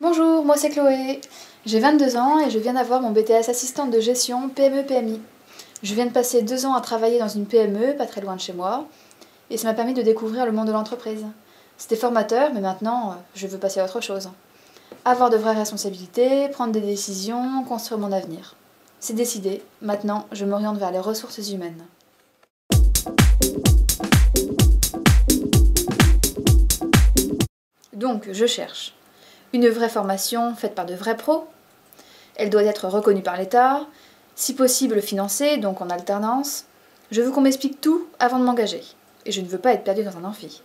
Bonjour, moi c'est Chloé. J'ai 22 ans et je viens d'avoir mon BTS assistante de gestion PME-PMI. Je viens de passer 2 ans à travailler dans une PME, pas très loin de chez moi, et ça m'a permis de découvrir le monde de l'entreprise. C'était formateur, mais maintenant, je veux passer à autre chose. Avoir de vraies responsabilités, prendre des décisions, construire mon avenir. C'est décidé, maintenant je m'oriente vers les ressources humaines. Donc, je cherche une vraie formation faite par de vrais pros. Elle doit être reconnue par l'État, si possible financée, donc en alternance. Je veux qu'on m'explique tout avant de m'engager. Et je ne veux pas être perdue dans un amphi.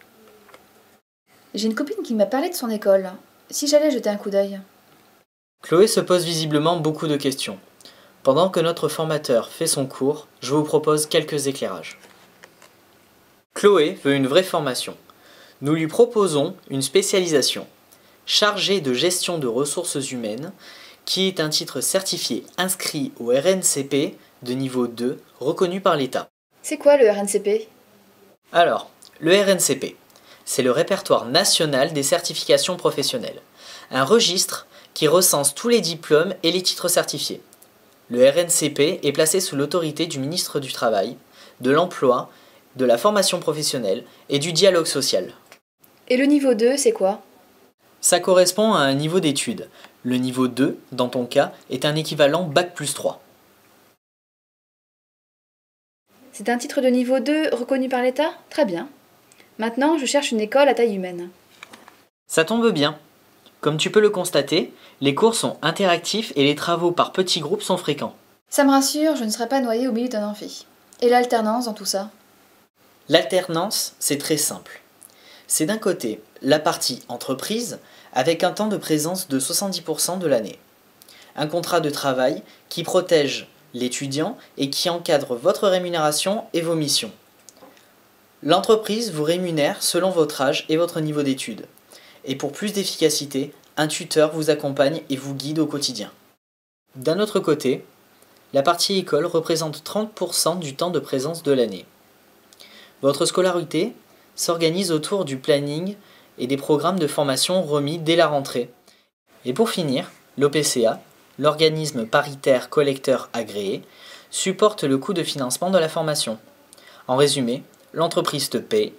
J'ai une copine qui m'a parlé de son école. Si j'allais jeter un coup d'œil. Chloé se pose visiblement beaucoup de questions. Pendant que notre formateur fait son cours, je vous propose quelques éclairages. Chloé veut une vraie formation. Nous lui proposons une spécialisation, chargée de gestion de ressources humaines, qui est un titre certifié inscrit au RNCP de niveau 2, reconnu par l'État. C'est quoi le RNCP ? Alors, le RNCP, c'est le répertoire national des certifications professionnelles, un registre qui recense tous les diplômes et les titres certifiés. Le RNCP est placé sous l'autorité du ministre du Travail, de l'Emploi, de la formation professionnelle et du dialogue social. Et le niveau 2, c'est quoi ? Ça correspond à un niveau d'études. Le niveau 2, dans ton cas, est un équivalent Bac+3. C'est un titre de niveau 2 reconnu par l'État ? Très bien. Maintenant, je cherche une école à taille humaine. Ça tombe bien. Comme tu peux le constater, les cours sont interactifs et les travaux par petits groupes sont fréquents. Ça me rassure, je ne serai pas noyée au milieu d'un amphi. Et l'alternance dans tout ça ? L'alternance, c'est très simple. C'est d'un côté la partie entreprise avec un temps de présence de 70% de l'année. Un contrat de travail qui protège l'étudiant et qui encadre votre rémunération et vos missions. L'entreprise vous rémunère selon votre âge et votre niveau d'études. Et pour plus d'efficacité, un tuteur vous accompagne et vous guide au quotidien. D'un autre côté, la partie école représente 30% du temps de présence de l'année. Votre scolarité s'organise autour du planning et des programmes de formation remis dès la rentrée. Et pour finir, l'OPCA, l'organisme paritaire collecteur agréé, supporte le coût de financement de la formation. En résumé, l'entreprise te paye,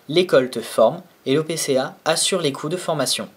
l'école te forme et l'OPCA assure les coûts de formation.